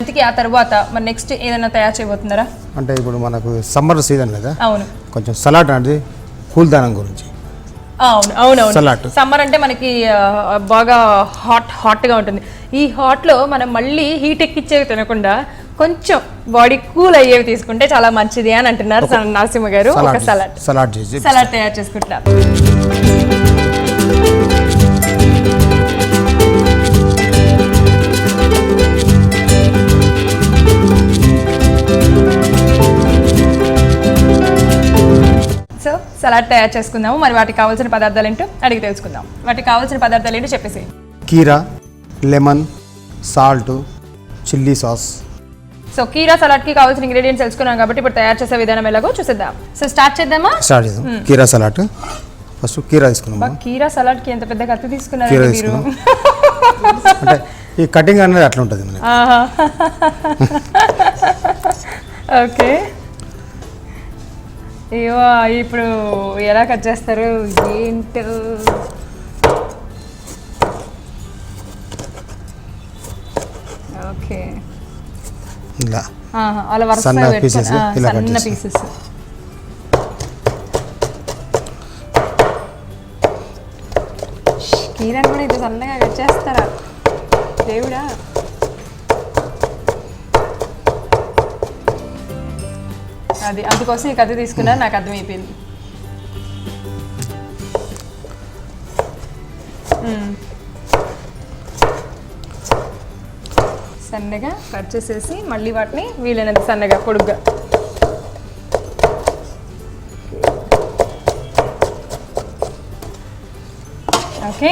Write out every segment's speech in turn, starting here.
ఇంతకీ ఆ తర్వాత మరి నెక్స్ట్ ఏదైనా తయారు చేయబోతున్నారా? అంటే ఇప్పుడు మనకు సమ్మర్ సీజన్ కదా, అవును, కొంచెం సలాడ్ అనేది కూల్దానం గురించి. అవును అవునవును, సలాడ్ సమ్మర్ అంటే మనకి బాగా హాట్గా ఉంటుంది. ఈ హాట్లో మనం మళ్ళీ హీట్ ఎక్కిచ్చేవి తినకుండా కొంచెం బాడీ కూల్ అయ్యేవి తీసుకుంటే చాలా మంచిది అని అంటున్నారు నరసింహ గారు. ఒక సలాడ్ తయారు చేసుకుంటున్నారు. సో సలాడ్ తయారు చేసుకుందాము. మరి వాటికి కావాల్సిన పదార్థాలు ఏంటో అడిగి తెలుసుకుందాం. వాటికి కావాల్సిన పదార్థాలు ఏంటో చెప్పేసి. కీరా, lemon, salt, chilli sauce. So కీరా సలాడ్కి కావాల్సిన ఇంగ్రీడియంట్స్ తెలుసుకున్నాం కాబట్టి ఇప్పుడు తయారు చేసే విధానం ఎలాగో చూసేద్దాం. సో స్టార్ట్ చేద్దాం. కీరా సలాడ్ ఫస్ట్ కీరా తీసుకున్నాం. కీరా సలాడ్కి ఎంత పెద్ద కత్తి తీసుకున్నారు మీరు? అంటే ఈ కటింగ్ అనేది అట్లా ఉంటుంది. ఓకే, అయ్యో ఇప్పుడు ఎలా కట్ చేస్తారు ఏంటో? ఓకే, ఇలా అలా వరుసగా సన్న పీసెస్. కీరాని కూడా ఇది సన్నగా కట్ చేస్తారా దేవుడా? అది అందుకోసం ఈ కత్తి తీసుకున్నా, నాకు అర్థమైపోయింది. సన్నగా కట్ చేసేసి మళ్ళీ వాటిని వీలైనంత సన్నగా పొడుగ్గా. ఓకే,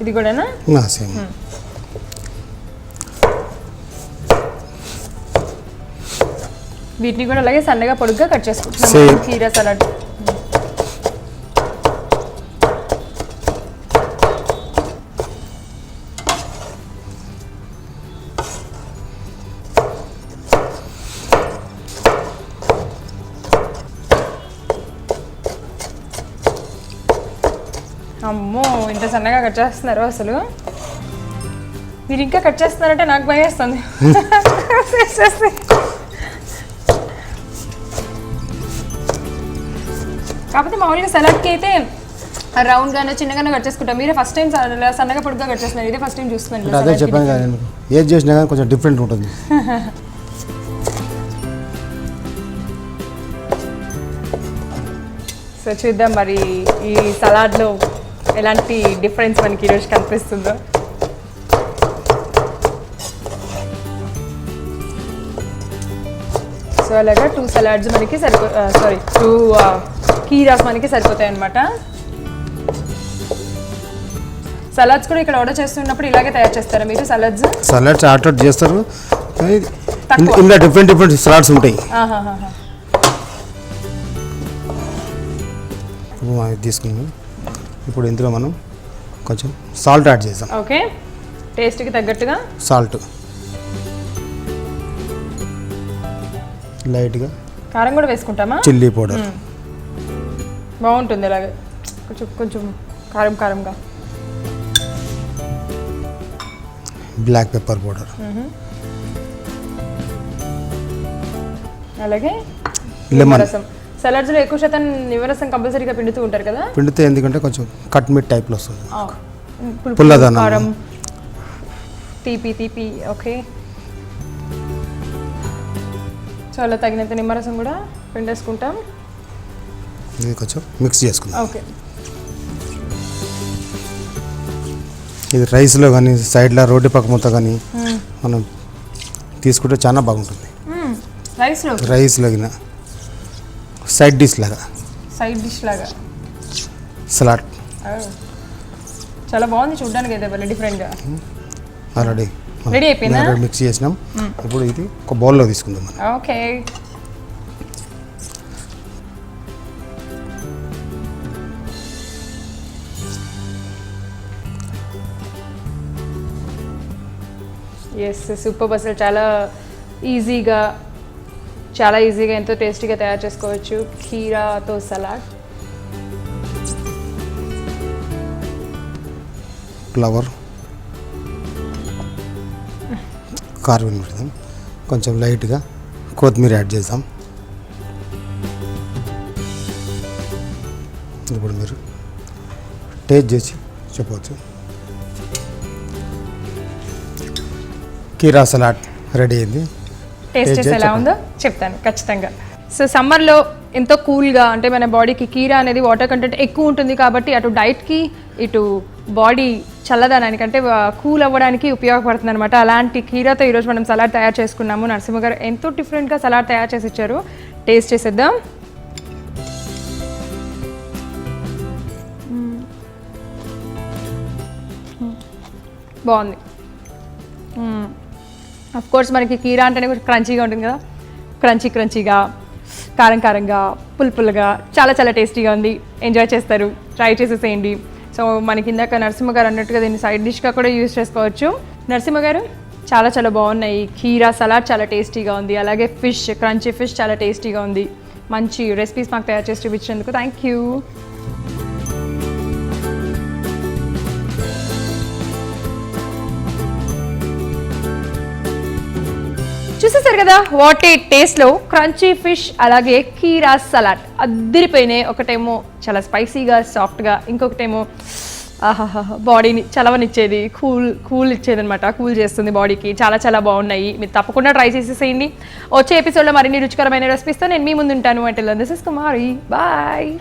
ఇది కూడానా? సేమ్. వీటిని కూడా అలాగే సన్నగా పొడుగ్గా కట్ చేసుకుంటున్నాం. కీరా సలాడ్ అమ్మో ఇంత సన్నగా కట్ చేస్తున్నారు అసలు. మీరు ఇంకా కట్ చేస్తున్నారంటే నాకు భయం వేస్తుంది. కాకపోతే మామూలుగా సలాడ్కి అయితే రౌండ్గానే చిన్నగానే కట్ చేసుకుంటాం. మీరే ఫస్ట్ టైం సన్నగా పొడుగ్గా కట్ చేస్తున్నారు. ఇదే ఫస్ట్ టైం చూస్తున్నాను. అదే చెప్పాను కదా, ఏది చేసినా కానీ కొంచెం డిఫరెంట్ ఉంటుంది. సో చూద్దాం మరి ఈ సలాడ్లో ఎలాంటి డిఫరెన్స్ మనకి ఈరోజు కనిపిస్తుందో. సో అలాగా 2 సలాడ్స్ మనకి సారీ 2 కీరాస్ మనకి సరిపోతాయి అన్నమాట. సలాడ్స్ కూడా ఇక్కడ ఆర్డర్ చేస్తున్నప్పుడు ఇలాగే తయారు చేస్తారా మీరు? సలాడ్స్ ఆర్డర్ చేస్తారు, ఇందులో డిఫరెంట్ సలాడ్స్ ఉంటాయి. తీసుకున్నాం. ఇప్పుడు ఇందులో మనం కొంచెం సాల్ట్ యాడ్ చేద్దాం. ఓకే, టేస్ట్కి తగ్గట్టుగా సాల్ట్, లైట్గా కారం కూడా వేసుకుంటామా? చిల్లీ పౌడర్ బాగుంటుంది ఇలాగే కొంచెం కారంగా. బ్లాక్ పెప్పర్ పౌడర్, అలాగే లెమన్ రసం. సలాడ్స్లో ఎక్కువ శాతం నిమ్మరసం కంపల్సరీగా పిండుతూ ఉంటారు కదా? పిండితే ఎందుకంటే కొంచెం కట్ మీట్ టైప్లో వస్తుంది, పుల్లదనం, కారం, తీపి. ఓకే, చాలా తగినంత నిమ్మరసం కూడా పిండేసుకుంటాం. ఇది కొంచెం మిక్స్ చేసుకుందాం. ఓకే, ఇది రైస్లో కానీ సైడ్లో రోడ్డు పక్క మొత్తం కానీ మనం తీసుకుంటే చాలా బాగుంటుంది. రైస్లో గిన సైడ్ డిష్ లాగా సలాడ్ చాలా బాగుంది చూడడానికి అయితే, భలే డిఫరెంట్గా. ఆల్రెడీ రెడీ అయిపోయిందా? మిక్స్ చేసినాం. ఇప్పుడు ఇది ఒక బౌల్లో తీసుకుందాం. Okay, yes super. అసలు చాలా ఈజీగా ఎంతో టేస్టీగా తయారు చేసుకోవచ్చు కీరాతో సలాడ్. ఫ్లవర్ కార్వింగ్ పెడదాం. కొంచెం లైట్గా కొత్తిమీర యాడ్ చేద్దాం. ఇప్పుడు మీరు టేస్ట్ చేసి చెప్పవచ్చు. కీరా సలాడ్ రెడీ అయింది. టేస్ట్ చేసి ఎలా ఉందో చెప్తాను ఖచ్చితంగా. సో సమ్మర్లో ఎంతో కూల్గా, అంటే మన బాడీకి కీరా అనేది వాటర్ కంటెంట్ ఎక్కువ ఉంటుంది కాబట్టి అటు డైట్కి ఇటు బాడీ చల్లదనానికి అంటే కూల్ అవ్వడానికి ఉపయోగపడుతుంది అనమాట. అలాంటి కీరాతో ఈరోజు మనం సలాడ్ తయారు చేసుకున్నాము. నరసింహ గారు ఎంతో డిఫరెంట్గా సలాడ్ తయారు చేసి ఇచ్చారు. టేస్ట్ చేసేద్దాం. బాగుంది. అఫ్ కోర్స్ మనకి కీరా అంటేనే కొంచెం క్రంచీగా ఉంటుంది కదా, క్రంచీగా, కారంగా, పులుపులుగా చాలా చాలా టేస్టీగా ఉంది. ఎంజాయ్ చేస్తారు, ట్రై చేసేసేయండి. సో మనకి ఇందాక నరసింహ గారు అన్నట్టుగా దీన్ని సైడ్ డిష్గా కూడా యూజ్ చేసుకోవచ్చు. నరసింహ గారు చాలా చాలా బాగున్నాయి. కీరా సలాడ్ చాలా టేస్టీగా ఉంది, అలాగే ఫిష్, క్రంచీ ఫిష్ చాలా టేస్టీగా ఉంది. మంచి రెసిపీస్ మాకు తయారు చేసి చూపించినందుకు థ్యాంక్ యూ. చూసేసారు కదా వాట్ ఏ టేస్ట్లో క్రంచీ ఫిష్ అలాగే కీరా సలాడ్ అద్దరిపోయినాయి. ఒకటేమో చాలా స్పైసీగా సాఫ్ట్గా, ఇంకొకటేమో బాడీని చలవనిచ్చేది, కూల్ ఇచ్చేది అనమాట. కూల్ చేస్తుంది బాడీకి. చాలా చాలా బాగున్నాయి. మీరు తప్పకుండా ట్రై చేసేసేయండి. వచ్చే ఎపిసోడ్లో మరిన్ని రుచికరమైన రెసిపీస్తో నేను మీ ముందు ఉంటాను. అంటే దిస్ ఇస్ కుమారి. బాయ్.